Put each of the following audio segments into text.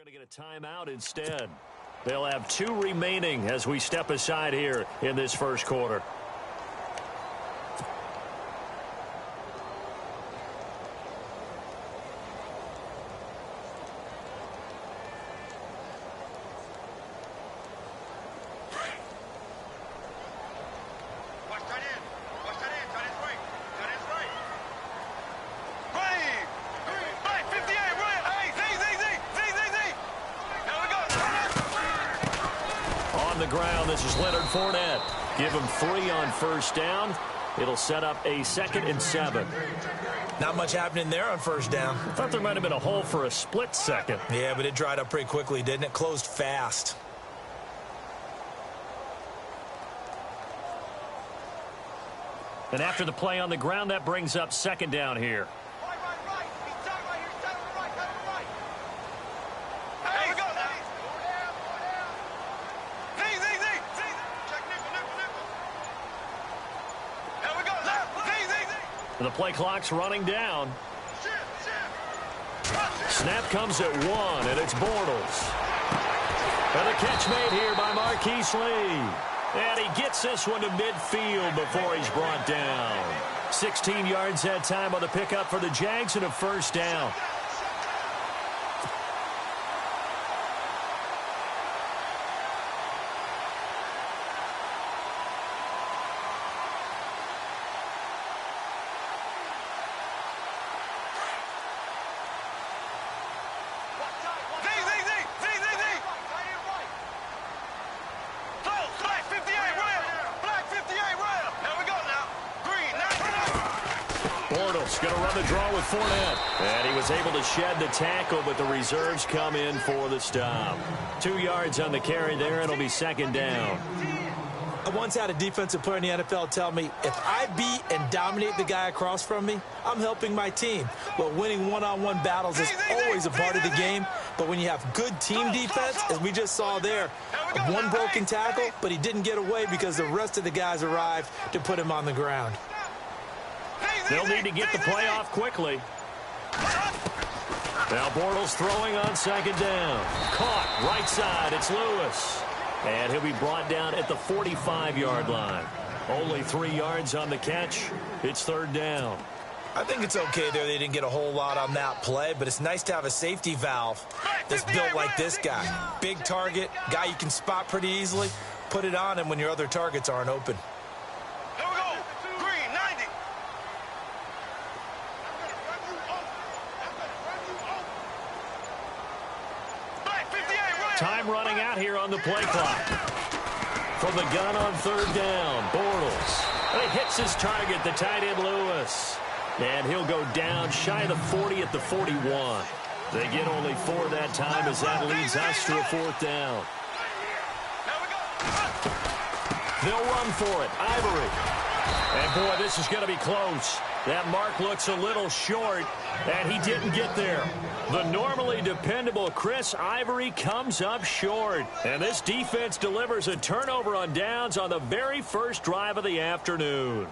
to get a timeout instead. They'll have 2 remaining as we step aside here in this first quarter. Give him 3 on first down. It'll set up a 2nd and 7. Not much happening there on first down. I thought there might have been a hole for a split second. Yeah, but it dried up pretty quickly, didn't it? Closed fast. And after the play on the ground, that brings up 2nd down here. The play clock's running down. Snap comes at 1, and it's Bortles. And the catch made here by Marquise Lee. And he gets this one to midfield before he's brought down. 16 yards that time on the pickup for the Jags and a first down. Going to run the draw with Fournette. And he was able to shed the tackle, but the reserves come in for the stop. 2 yards on the carry there, and it'll be 2nd down. I once had a defensive player in the NFL tell me, if I beat and dominate the guy across from me, I'm helping my team. Well, winning one-on-one battles is always a part of the game, but when you have good team defense, as we just saw there, one broken tackle, but he didn't get away because the rest of the guys arrived to put him on the ground. They'll need to get the play off quickly. Now Bortles throwing on 2nd down. Caught right side. It's Lewis. And he'll be brought down at the 45-yard line. Only 3 yards on the catch. It's 3rd down. I think it's okay there. They didn't get a whole lot on that play, but it's nice to have a safety valve that's built like this guy. Big target, guy you can spot pretty easily. Put it on him when your other targets aren't open. Time running out here on the play clock. From the gun on 3rd down, Bortles. And he hits his target, the tight end Lewis. And he'll go down shy of the 40 at the 41. They get only 4 that time as that leads us to a 4th down. They'll run for it. Ivory. And, boy, this is going to be close. That mark looks a little short, and he didn't get there. The normally dependable Chris Ivory comes up short. And this defense delivers a turnover on downs on the very first drive of the afternoon.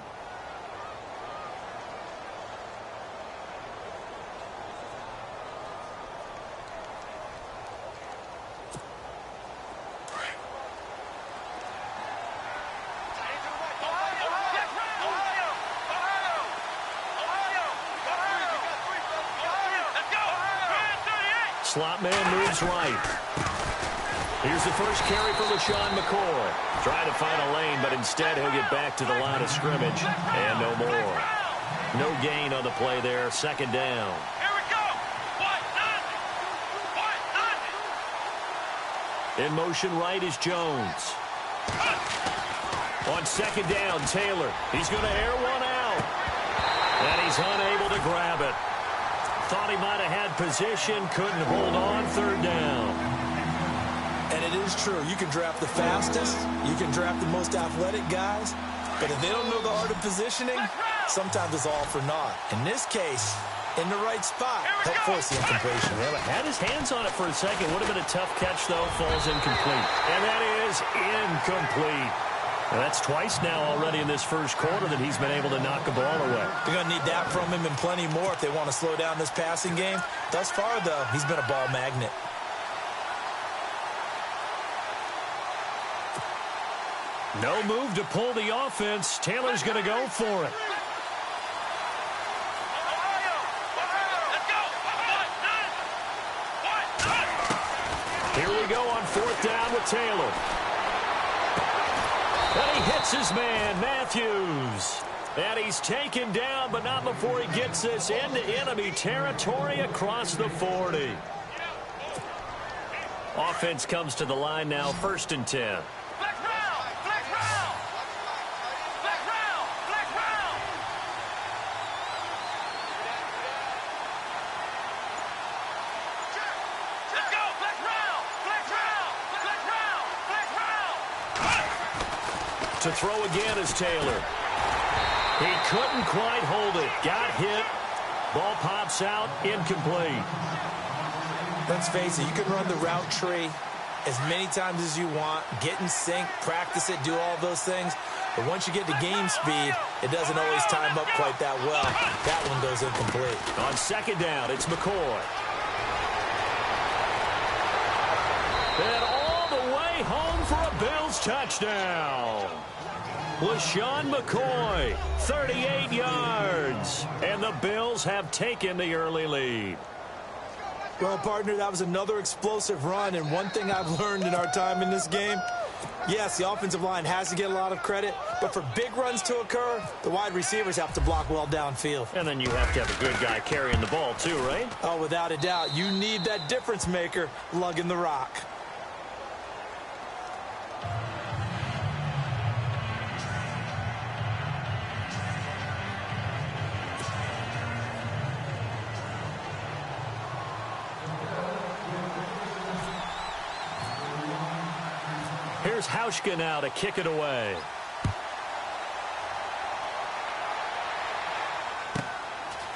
Slot man moves right. Here's the first carry for LaShawn McCoy. Trying to find a lane, but instead he'll get back to the line of scrimmage. And no more. No gain on the play there. 2nd down. Here we go. In motion right is Jones. On 2nd down, Taylor. He's going to air one out. And he's unable to grab it. Thought he might have had position, couldn't hold on. 3rd down. And it is true. You can draft the fastest. You can draft the most athletic guys. But if they don't know the art of positioning, sometimes it's all for naught. In this case, in the right spot, help force the incompletion. Well, had his hands on it for a second. Would have been a tough catch, though. Falls incomplete. And that is incomplete. And that's twice now already in this first quarter that he's been able to knock a ball away. They're going to need that from him and plenty more if they want to slow down this passing game. Thus far, though, he's been a ball magnet. No move to pull the offense. Taylor's going to go for it. Here we go on 4th down with Taylor. And he hits his man, Matthews. And he's taken down, but not before he gets this into enemy territory across the 40. Offense comes to the line now, 1st and 10. To throw again is Taylor. He couldn't quite hold it. Got hit. Ball pops out. Incomplete. Let's face it, you can run the route tree as many times as you want, get in sync, practice it, do all those things. But once you get to game speed, it doesn't always time up quite that well. That one goes incomplete. On 2nd down, it's McCoy. And all the way home for a Bills touchdown. LaShawn McCoy, 38 yards. And the Bills have taken the early lead. Well, partner, that was another explosive run, and one thing I've learned in our time in this game, yes, the offensive line has to get a lot of credit, but for big runs to occur, the wide receivers have to block well downfield. And then you have to have a good guy carrying the ball too, right? Oh, without a doubt. You need that difference maker lugging the rock. Here's Hauschka now to kick it away.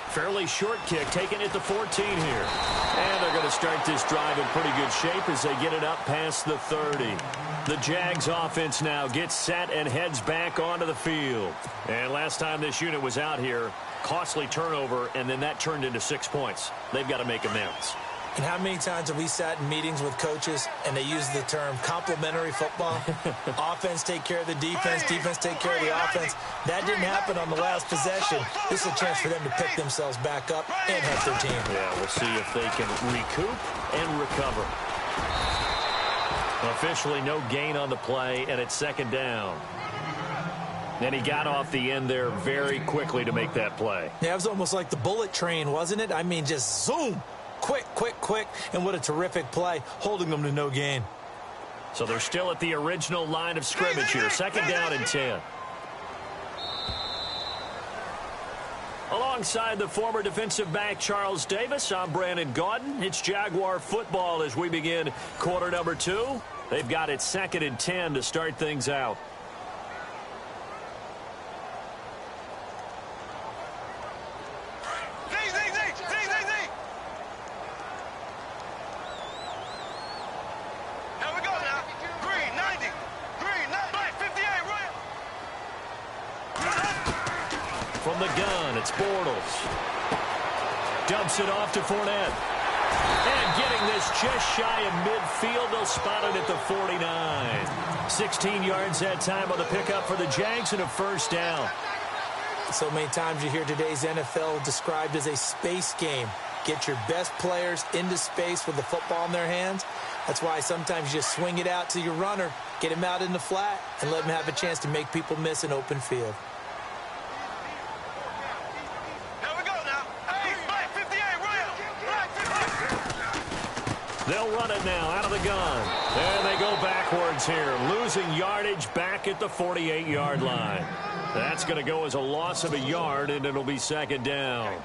Fairly short kick, taken at the 14 here. And they're going to start this drive in pretty good shape as they get it up past the 30. The Jags offense now gets set and heads back onto the field. And last time this unit was out here, costly turnover, and then that turned into 6 points. They've got to make amends. And how many times have we sat in meetings with coaches and they use the term complementary football? Offense take care of the defense, defense take care of the offense. That didn't happen on the last possession. This is a chance for them to pick themselves back up and help their team. Yeah, we'll see if they can recoup and recover. Officially no gain on the play, and it's 2nd down. And he got off the end there very quickly to make that play. Yeah, it was almost like the bullet train, wasn't it? I mean, just zoom. Quick, quick, quick, and what a terrific play, holding them to no gain. So they're still at the original line of scrimmage here, 2nd down and 10. Alongside the former defensive back Charles Davis, I'm Brandon Gaudin. It's Jaguar football as we begin quarter number 2. They've got it 2nd and 10 to start things out. From the gun, it's Bortles. Dumps it off to Fournette. And getting this just shy of midfield, they'll spot it at the 49. 16 yards that time on the pickup for the Jags and a 1st down. So many times you hear today's NFL described as a space game. Get your best players into space with the football in their hands. That's why sometimes you just swing it out to your runner, get him out in the flat, and let him have a chance to make people miss an open field. They'll run it now out of the gun. And they go backwards here, losing yardage back at the 48-yard line. That's going to go as a loss of a yard, and it'll be 2nd down.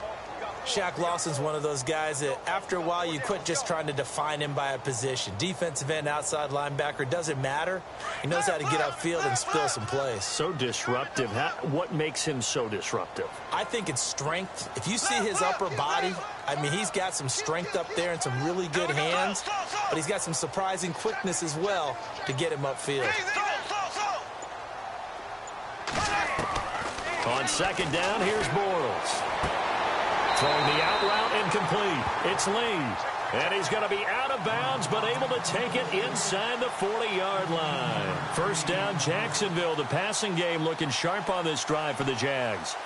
Shaq Lawson's one of those guys that after a while you quit just trying to define him by a position. Defensive end, outside linebacker, doesn't matter. He knows how to get upfield and spill some plays. So disruptive. What makes him so disruptive? I think it's strength. If you see his upper body, I mean, he's got some strength up there and some really good hands, but he's got some surprising quickness as well to get him upfield. On 2nd down, here's Bortles. Throwing the out route incomplete. It's Lee. And he's going to be out of bounds, but able to take it inside the 40-yard line. First down, Jacksonville. The passing game looking sharp on this drive for the Jags.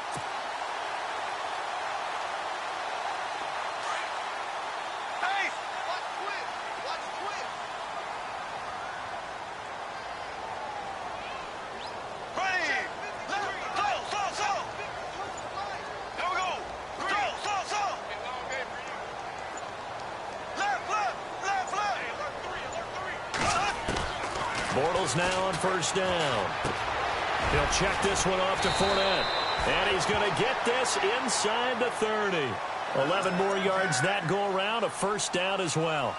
Bortles now on first down. He'll check this one off to Fournette. And he's going to get this inside the 30. 11 more yards that go around, a first down as well.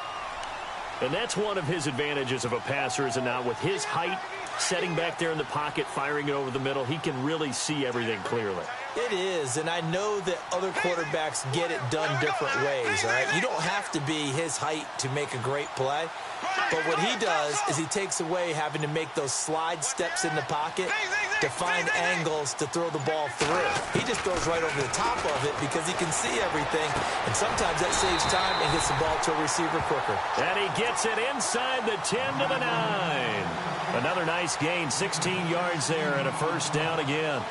And that's one of his advantages of a passer, is it not? With his height, setting back there in the pocket, firing it over the middle, he can really see everything clearly. It is, and I know that other quarterbacks get it done different ways, all right? You don't have to be his height to make a great play. But what he does is he takes away having to make those slide steps in the pocket to find angles to throw the ball through. He just goes right over the top of it because he can see everything, and sometimes that saves time and gets the ball to a receiver quicker. And he gets it inside the 10 to the 9. Another nice gain, 16 yards there, and a first down again.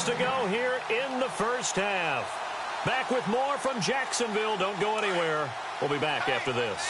To go here in the first half. Back with more from Jacksonville. Don't go anywhere. We'll be back after this.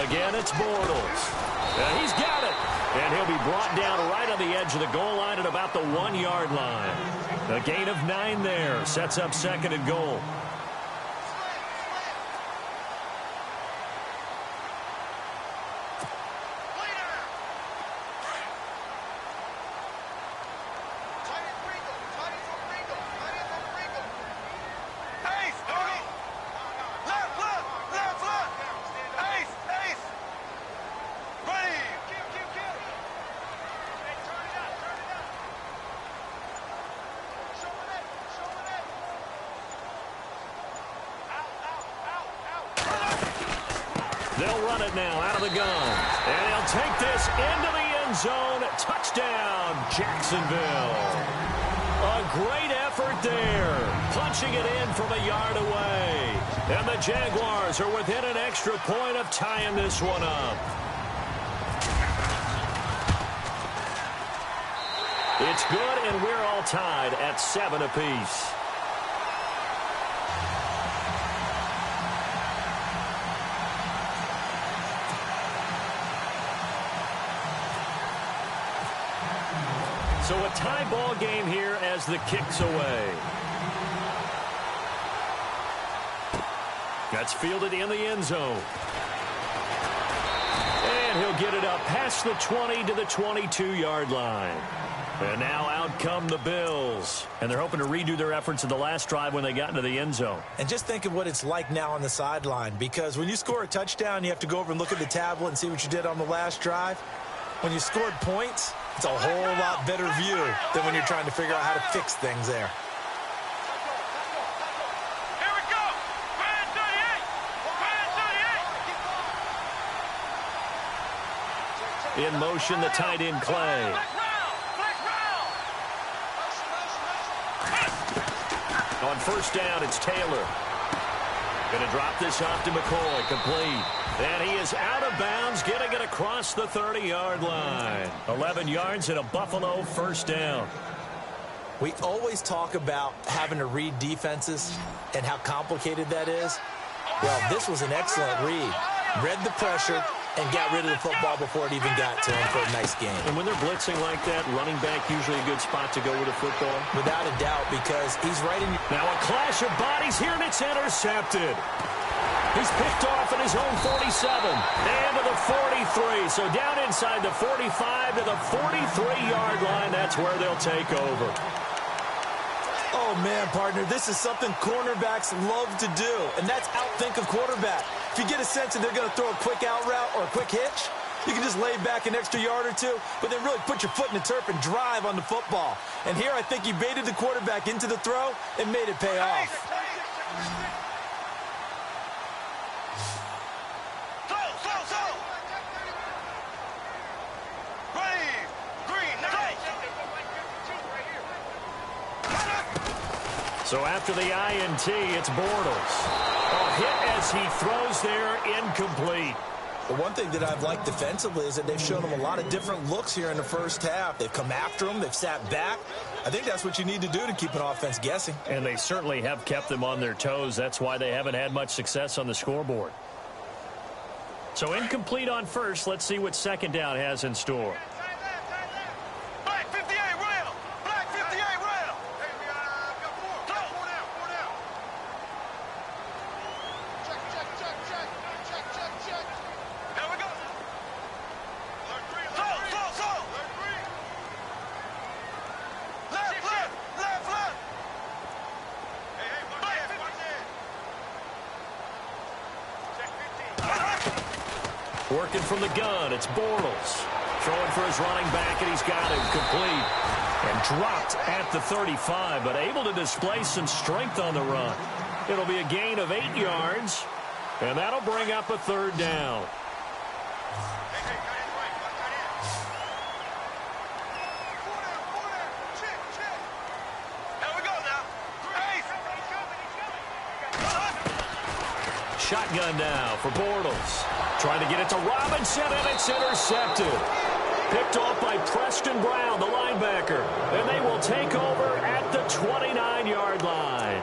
Again, it's Bortles. And he's got it. And he'll be brought down right on the edge of the goal line at about the 1-yard line. A gain of 9 there. Sets up second and goal. They'll run it now out of the gun. And they'll take this into the end zone. Touchdown, Jacksonville. A great effort there. Punching it in from a yard away. And the Jaguars are within an extra point of tying this one up. It's good, and we're all tied at 7 apiece. So a tie ball game here as the kick's away. That's fielded in the end zone. And he'll get it up past the 20 to the 22-yard line. And now out come the Bills. And they're hoping to redo their efforts in the last drive when they got into the end zone. And just think of what it's like now on the sideline, because when you score a touchdown, you have to go over and look at the tablet and see what you did on the last drive. When you scored points, it's a whole lot better view than when you're trying to figure out how to fix things there. Here we go. Man 38. In motion, the tight end, Clay. On first down, it's Taylor. Going to drop this off to McCoy, complete. And he is out of bounds, getting it across the 30-yard line. 11 yards and a Buffalo first down. We always talk about having to read defenses and how complicated that is. Well, this was an excellent read. Read the pressure and got rid of the football before it even got to him for a nice game. And when they're blitzing like that, running back usually a good spot to go with the football. Without a doubt, because he's right in. Now a clash of bodies here, and it's intercepted. He's picked off at his own 47 and to the 43. So down inside the 45 to the 43-yard line. That's where they'll take over. Oh, man, partner, this is something cornerbacks love to do, and that's outthink a quarterback. If you get a sense that they're going to throw a quick out route or a quick hitch, you can just lay back an extra yard or two, but then really put your foot in the turf and drive on the football. And here I think he baited the quarterback into the throw and made it pay off. So after the INT, it's Bortles. A hit as he throws there, incomplete. The one thing that I've liked defensively is that they've shown him a lot of different looks here in the first half. They've come after him. They've sat back. I think that's what you need to do to keep an offense guessing. And they certainly have kept them on their toes. That's why they haven't had much success on the scoreboard. So incomplete on first. Let's see what second down has in store. Working from the gun, it's Bortles. Throwing for his running back, and he's got him complete. And dropped at the 35, but able to display some strength on the run. It'll be a gain of 8 yards, and that'll bring up a third down. Shotgun now for Bortles. Trying to get it to Robinson, and it's intercepted. Picked off by Preston Brown, the linebacker. And they will take over at the 29-yard line.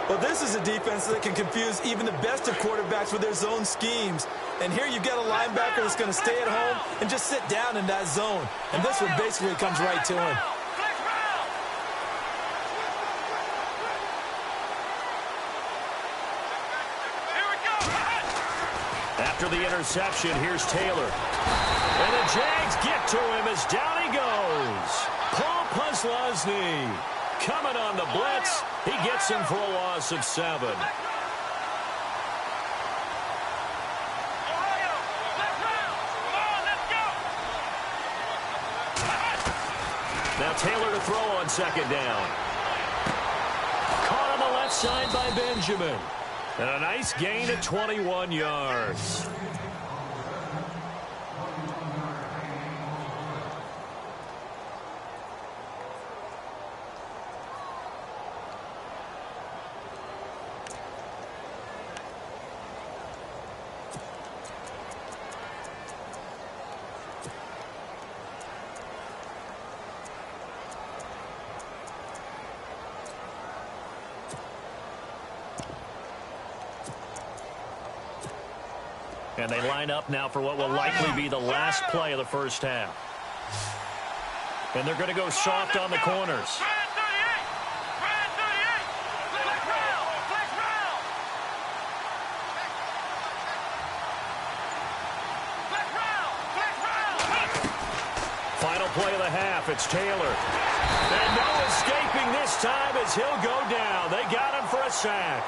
Well, this is a defense that can confuse even the best of quarterbacks with their zone schemes. And here you get a linebacker that's going to stay at home and just sit down in that zone. And this one basically comes right to him. After the interception, here's Taylor. And the Jags get to him as down he goes. Paul Posluszny coming on the blitz. He gets him for a loss of 7. Now Taylor to throw on second down. Caught on the left side by Benjamin. And a nice gain of 21 yards. And they line up now for what will likely be the last play of the first half. And they're going to go soft on the corners. Final play of the half, it's Taylor. And no escaping this time as he'll go down. They got him for a sack.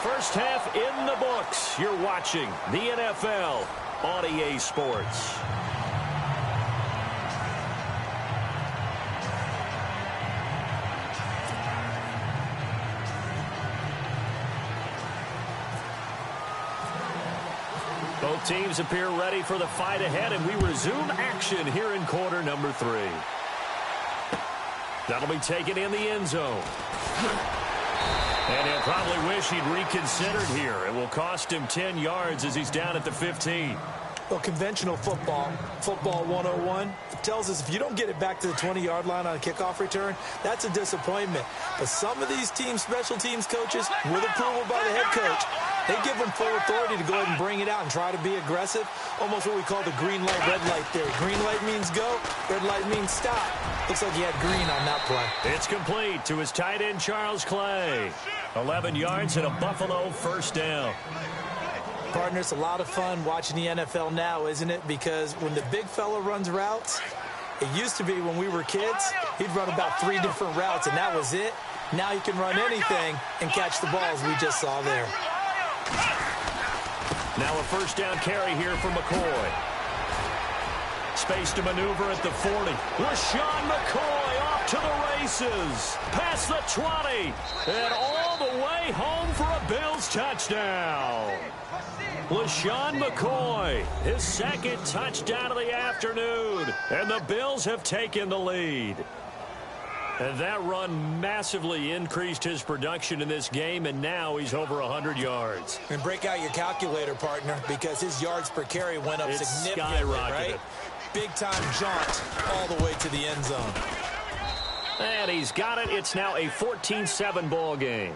First half in the books. You're watching the NFL on EA Sports. Both teams appear ready for the fight ahead, and we resume action here in quarter number 3. That'll be taken in the end zone. And he'll probably wish he'd reconsidered here. It will cost him 10 yards as he's down at the 15. Well, conventional football 101, tells us if you don't get it back to the 20-yard line on a kickoff return, that's a disappointment. But some of these teams, special teams coaches, with approval by the head coach, they give them full authority to go ahead and bring it out and try to be aggressive. Almost what we call the green light, red light theory. Green light means go, red light means stop. Looks like he had green on that play. It's complete to his tight end, Charles Clay. 11 yards and a Buffalo first down. Partner, it's a lot of fun watching the NFL now, isn't it? Because when the big fella runs routes, It used to be when we were kids, he'd run about 3 different routes, and that was it. Now he can run anything and catch the balls we just saw there. Now a first down carry here for McCoy. Space to maneuver at the 40. LaShawn McCoy off to the races. Past the 20. And all the way home for a Bills touchdown. LaShawn McCoy, his second touchdown of the afternoon. And the Bills have taken the lead. And that run massively increased his production in this game, and now he's over 100 yards. And break out your calculator, partner, because his yards per carry went up significantly, right? Big-time jaunt all the way to the end zone. And he's got it. It's now a 14-7 ball game.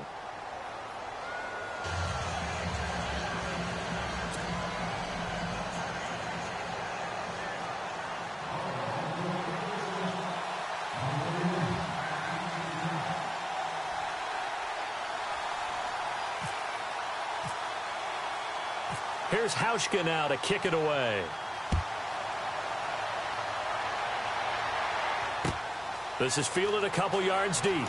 Here's Hauschka now to kick it away. This is fielded a couple yards deep. And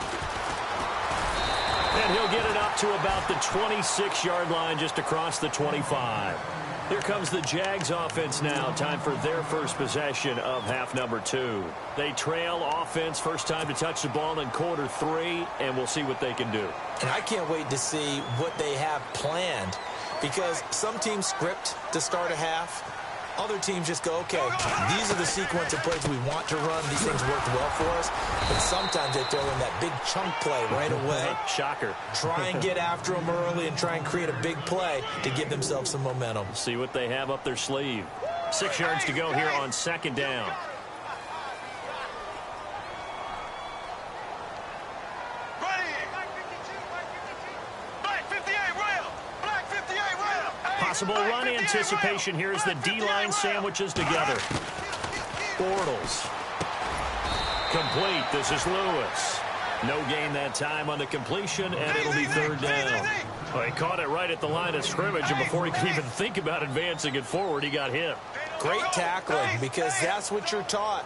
he'll get it up to about the 26-yard line, just across the 25. Here comes the Jags offense now. Time for their first possession of half number 2. They trail offense, first time to touch the ball in quarter 3, and we'll see what they can do. And I can't wait to see what they have planned, because some teams script to start a half. Other teams just go, okay, these are the sequence of plays we want to run. These things worked well for us. But sometimes they throw in that big chunk play right away. Shocker. Try and get after them early and try and create a big play to give themselves some momentum. See what they have up their sleeve. 6 yards to go here on second down. Possible run anticipation here as the D-line sandwiches together. Bortles. Complete. This is Lewis. No gain that time on the completion, and it'll be third down. Well, he caught it right at the line of scrimmage, and before he could even think about advancing it forward, he got hit. Great tackling, because that's what you're taught.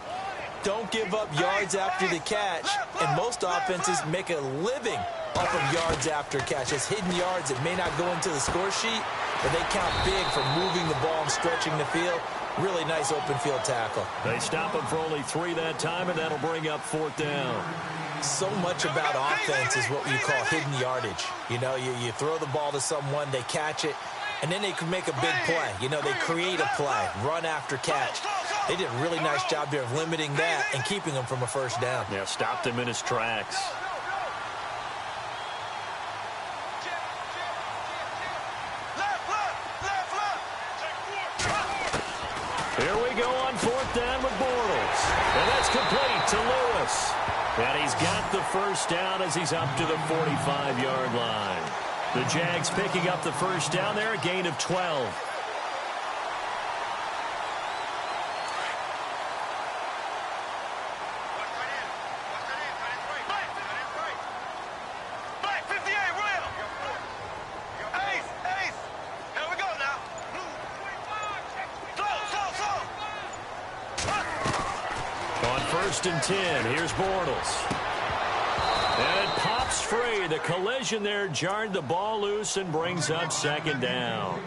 Don't give up yards after the catch, and most offenses make a living off of yards after catch. It's hidden yards that may not go into the score sheet, but they count big for moving the ball and stretching the field. Really nice open field tackle. They stop him for only 3 that time, and that'll bring up fourth down. So much about offense is what you call hidden yardage. You know, you throw the ball to someone, they catch it, and then they can make a big play. You know, they create a play, run after catch. They did a really nice job there of limiting that and keeping him from a first down. Yeah, stopped him in his tracks. Here we go on fourth down with Bortles. And that's complete to Lewis. And he's got the first down as he's up to the 45-yard line. The Jags picking up the first down there, a gain of 12. First and 10. Here's Bortles. And it pops free. The collision there jarred the ball loose and brings up second down.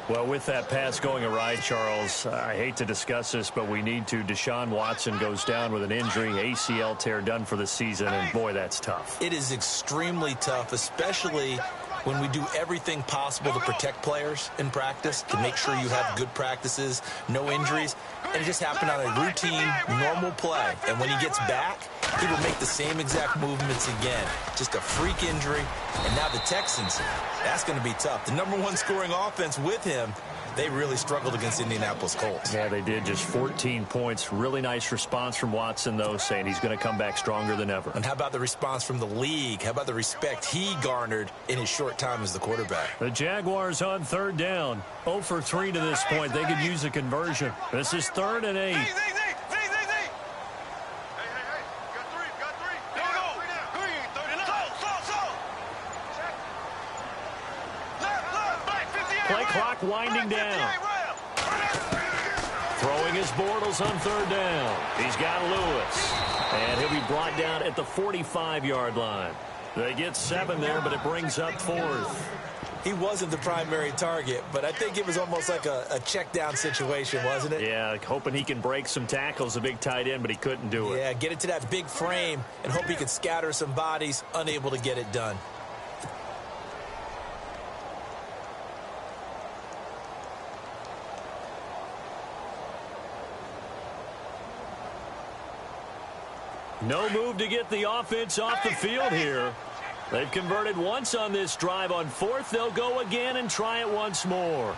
Well, with that pass going awry, Charles, I hate to discuss this, but we need to. Deshaun Watson goes down with an injury, ACL tear done for the season, and boy, that's tough. It is extremely tough, especially when we do everything possible to protect players in practice, to make sure you have good practices, no injuries, and it just happened on a routine, normal play. And when he gets back, he will make the same exact movements again. Just a freak injury. And now the Texans, that's going to be tough. The #1 scoring offense with him, they really struggled against Indianapolis Colts. Yeah, they did. Just 14 points. Really nice response from Watson, though, saying he's going to come back stronger than ever. And how about the response from the league? How about the respect he garnered in his short time as the quarterback? The Jaguars on third down. 0 for 3 to this point. They could use a conversion. This is 3rd and 8. Play clock winding down. Throwing his Bortles on third down. He He's got Lewis. And he'll be brought down at the 45-yard line. They get 7 there, but it brings up 4th. He wasn't the primary target, but I think it was almost like a check-down situation, wasn't it? Yeah, hoping he can break some tackles, a big tight end, but he couldn't do it. Yeah, get it to that big frame and hope he could scatter some bodies, unable to get it done. No move to get the offense off the field here. They've converted once on this drive. On 4th, they'll go again and try it once more.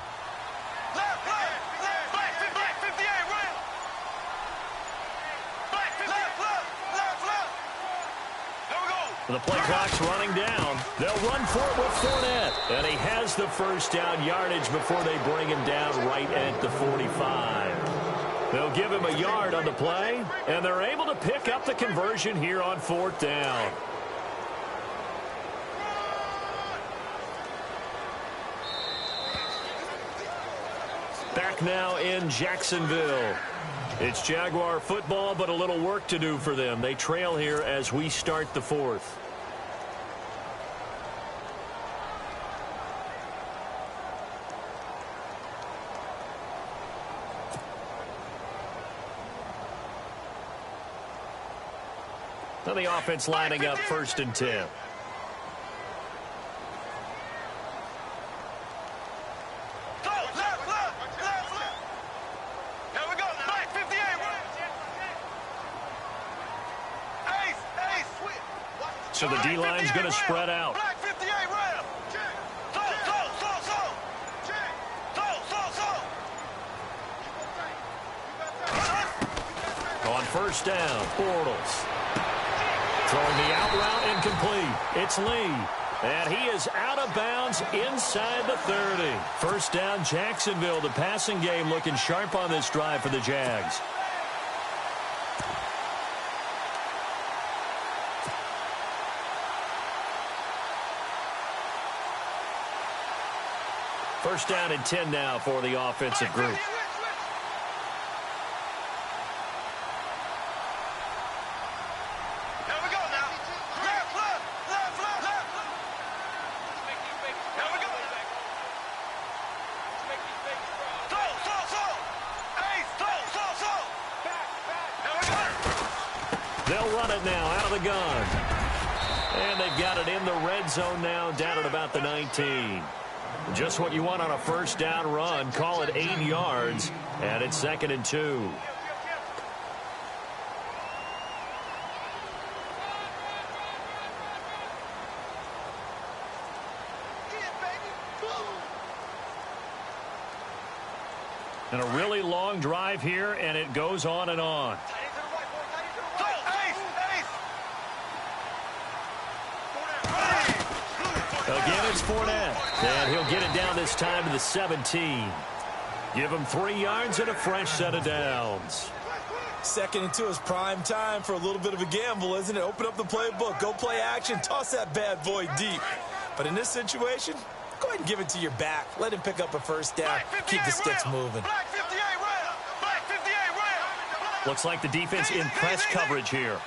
The play clock's running down. They'll run for it with Fournette. And he has the first down yardage before they bring him down right at the 45. They'll give him a yard on the play, and they're able to pick up the conversion here on 4th down. Back now in Jacksonville. It's Jaguar football, but a little work to do for them. They trail here as we start the 4th. Now the offense lining up 1st and 10. So the D-line's going to spread out. On 1st down, Bortles. Throwing the out route incomplete. It's Lee. And he is out of bounds inside the 30. 1st down, Jacksonville. The passing game looking sharp on this drive for the Jags. First down and 10 now for the offensive group. They'll run it now out of the gun. And they've got it in the red zone now, down at about the 19. Just what you want on a 1st down run. Call it 8 yards, and it's 2nd and 2. And a really long drive here, and it goes on and on. Again, it's Fournette, and he'll get it down this time to the 17. Give him 3 yards and a fresh set of downs. 2nd and 2 is prime time for a little bit of a gamble, isn't it? Open up the playbook, go play action, toss that bad boy deep. But in this situation, go ahead and give it to your back. Let him pick up a 1st down, keep the sticks moving. Looks like the defense in press coverage here.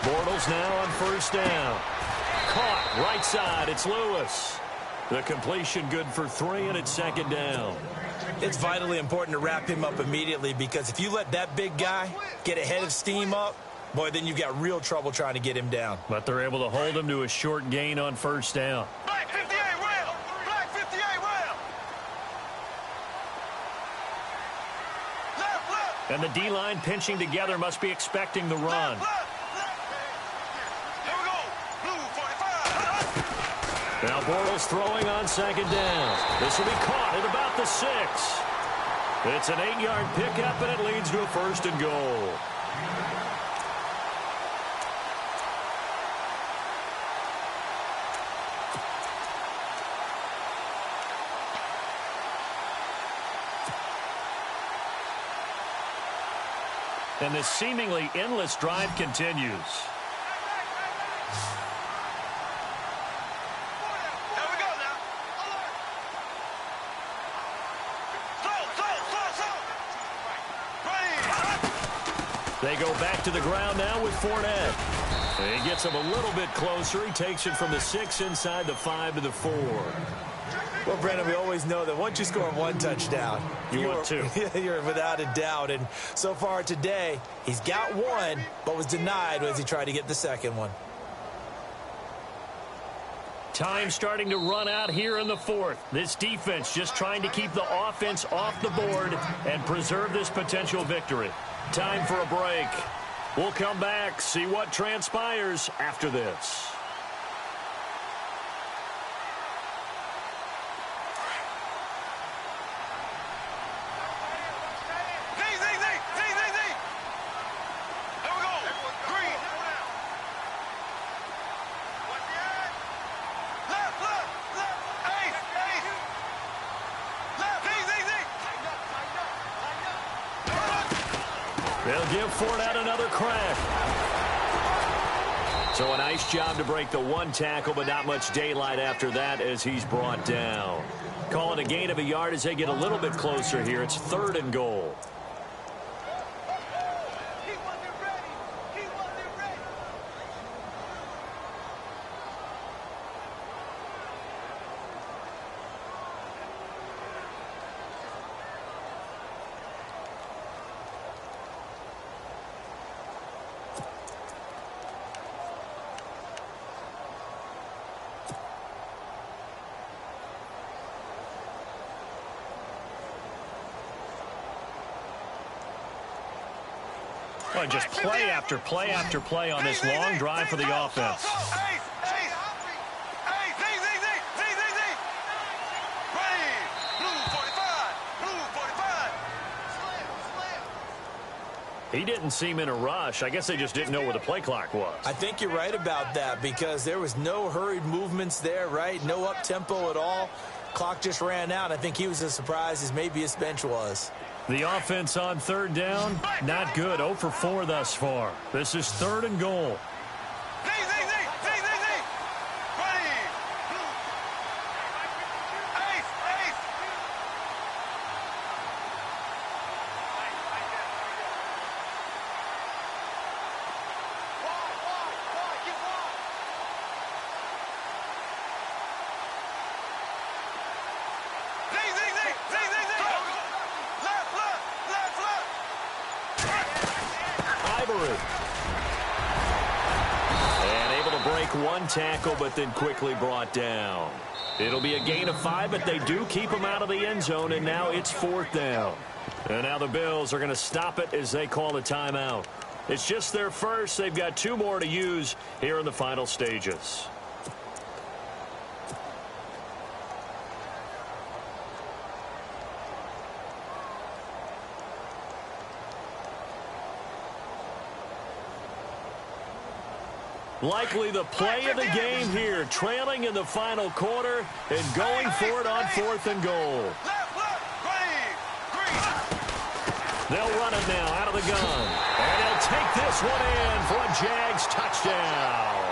Bortles now on 1st down. Caught right side. It's Lewis. The completion good for 3, and it's 2nd down. It's vitally important to wrap him up immediately, because if you let that big guy get ahead of steam up, boy, then you've got real trouble trying to get him down. But they're able to hold him to a short gain on 1st down. Black 58 round. Black 58 round. Left. And the D-line pinching together must be expecting the run. Now Bortles throwing on 2nd down. This will be caught at about the 6. It's an 8-yard pickup, and it leads to a 1st and goal. And this seemingly endless drive continues. They go back to the ground now with Fournette. He gets him a little bit closer. He takes it from the 6 inside the 5 to the 4. Well, Brandon, we always know that once you score one touchdown, you're without a doubt. And so far today, he's got one, but was denied as he tried to get the second one. Time starting to run out here in the 4th. This defense just trying to keep the offense off the board and preserve this potential victory. Time for a break. We'll come back, see what transpires after this. They'll give Fournette another crack. So a nice job to break the one tackle, but not much daylight after that as he's brought down. Call it a gain of a yard as they get a little bit closer here. It's 3rd and goal. Well, just play after play after play on this long drive for the offense. He didn't seem in a rush. I guess they just didn't know where the play clock was. I think you're right about that because there was no hurried movements there, right? No up-tempo at all. Clock just ran out. I think he was as surprised as maybe his bench was. The offense on 3rd down, not good. 0 for 4 thus far. This is 3rd and goal. And able to break one tackle, but then quickly brought down. It'll be a gain of 5, but they do keep him out of the end zone, and now it's 4th down. And now the Bills are going to stop it as they call a timeout. It's just their first. They've got 2 more to use here in the final stages. Likely the play of the game here, trailing in the final quarter and going for it on 4th and goal. They'll run it now out of the gun. And they'll take this one in for a Jags touchdown.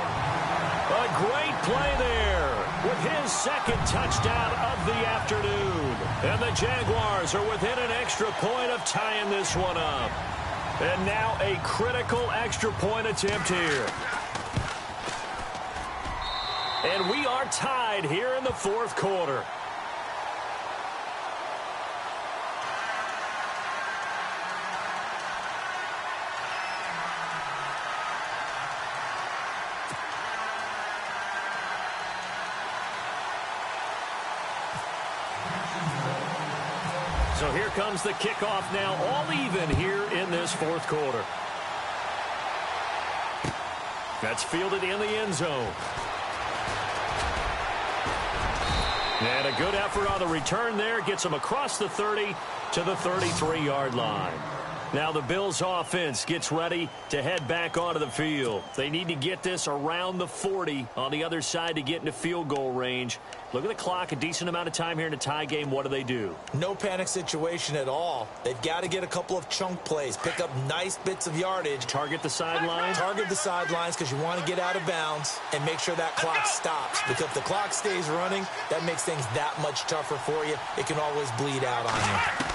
A great play there with his 2nd touchdown of the afternoon. And the Jaguars are within an extra point of tying this one up. And now a critical extra point attempt here. And we are tied here in the 4th quarter. So here comes the kickoff now, all even here in this 4th quarter. That's fielded in the end zone. And a good effort on the return there. Gets them across the 30 to the 33-yard line. Now the Bills offense gets ready to head back onto the field. They need to get this around the 40 on the other side to get into field goal range. Look at the clock, a decent amount of time here in a tie game. What do? No panic situation at all. They've got to get a couple of chunk plays, pick up nice bits of yardage. Target the sidelines? Target the sidelines because you want to get out of bounds and make sure that clock stops. Because if the clock stays running, that makes things that much tougher for you. It can always bleed out on you.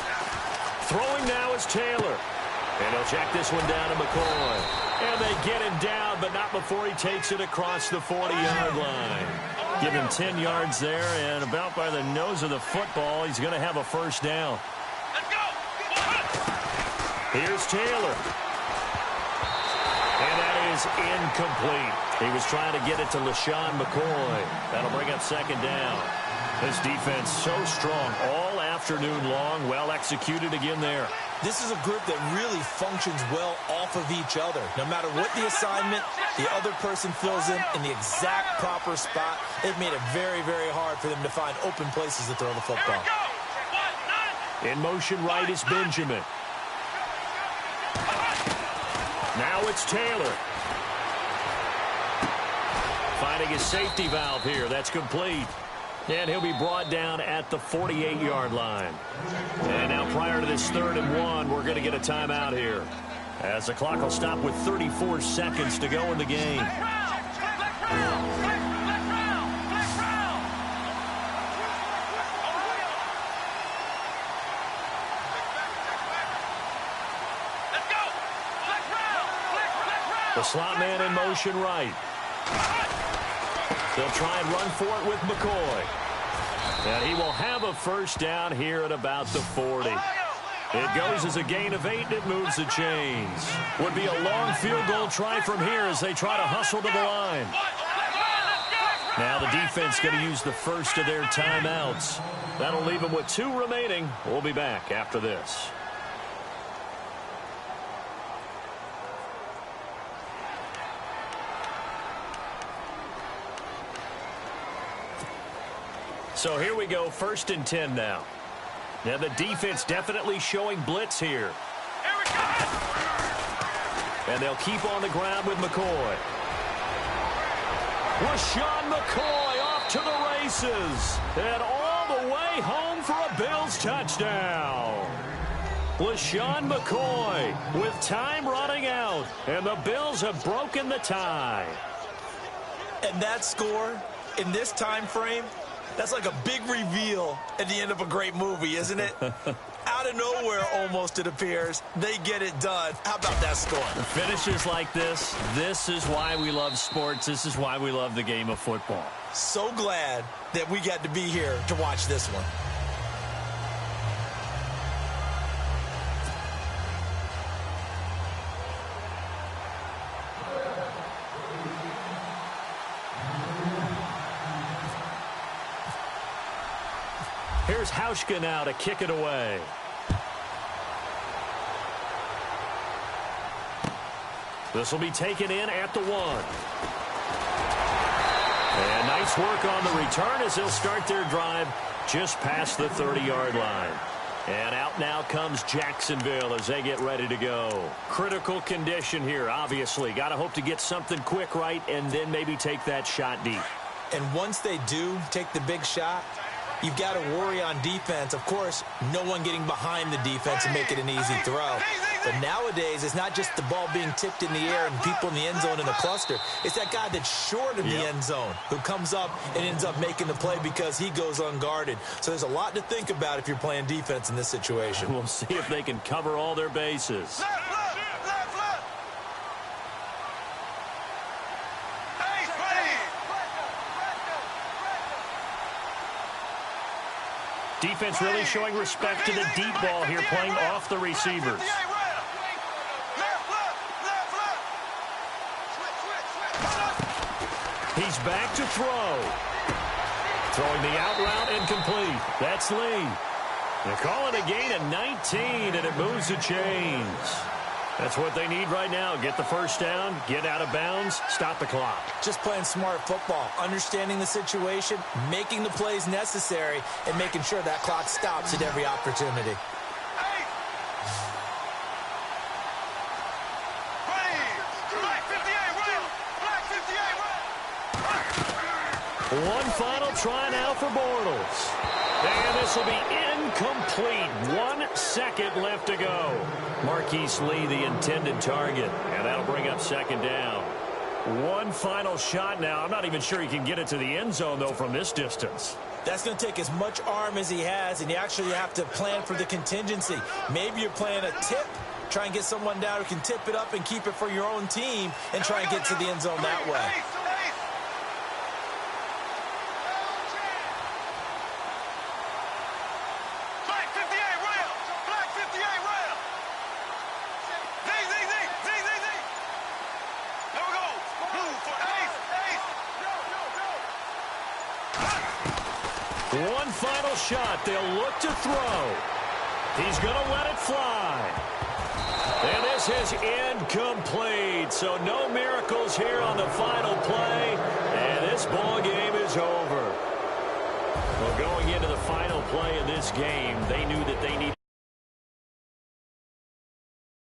Throwing now is Taylor. And he'll check this one down to McCoy. And they get him down, but not before he takes it across the 40-yard line. Give him 10 yards there, and about by the nose of the football, he's going to have a first down. Let's go. Here's Taylor. And that is incomplete. He was trying to get it to LaShawn McCoy. That'll bring up second down. This defense so strong all afternoon long. Well executed again there. This is a group that really functions well off of each other. No matter what the assignment, the other person fills in the exact proper spot. They've made it very, very hard for them to find open places to throw the football. In motion right is Benjamin. Now it's Taylor. Finding his safety valve here. That's complete. And he'll be brought down at the 48-yard line. And now prior to this 3rd and 1, we're going to get a timeout here, as the clock will stop with 34 seconds to go in the game. The slot man in motion right. They'll try and run for it with McCoy. And he will have a first down here at about the 40. It goes as a gain of 8, and it moves the chains. Would be a long field goal try from here as they try to hustle to the line. Now the defense going to use the first of their timeouts. That'll leave them with 2 remaining. We'll be back after this. So here we go, 1st and 10 now. Now the defense definitely showing blitz here. And they'll keep on the ground with McCoy. LaShawn McCoy off to the races. And all the way home for a Bills touchdown. LaShawn McCoy with time running out. And the Bills have broken the tie. And that score in this time frame, that's like a big reveal at the end of a great movie, isn't it? Out of nowhere, almost, it appears. They get it done. How about that score? Finishes like this is why we love sports. This is why we love the game of football. So glad that we got to be here to watch this one. Here's Hauschka now to kick it away. This will be taken in at the 1. And nice work on the return as they'll start their drive just past the 30-yard line. And out now comes Jacksonville as they get ready to go. Critical condition here, obviously. Got to hope to get something quick right and then maybe take that shot deep. And once they do take the big shot, you've got to worry on defense. Of course, no one getting behind the defense and make it an easy throw. But nowadays, it's not just the ball being tipped in the air and people in the end zone in the cluster. It's that guy that's short of the end zone who comes up and ends up making the play because he goes unguarded. So there's a lot to think about if you're playing defense in this situation. We'll see if they can cover all their bases. Defense really showing respect to the deep ball here, playing off the receivers. He's back to throw. Throwing the out route incomplete. That's Lee. They're calling a gain of 19, and it moves the chains. That's what they need right now. Get the first down, get out of bounds, stop the clock. Just playing smart football, understanding the situation, making the plays necessary, and making sure that clock stops at every opportunity. One final try now for Bortles. And this will be incomplete. 1 second left to go. Marquise Lee, the intended target. And that'll bring up second down. One final shot now. I'm not even sure he can get it to the end zone, though, from this distance. That's going to take as much arm as he has, and you actually have to plan for the contingency. Maybe you're playing a tip Try and get someone down who can tip it up and keep it for your own team and try and get to the end zone that way. Black 58 rail. Black 58 rail. Z. There we go. Blue for ace. One final shot. They'll look to throw. He's going to let it fly. And this is incomplete. So no miracles here on the final play. And this ball game is over. Well, going into the final play of this game, they knew that they needed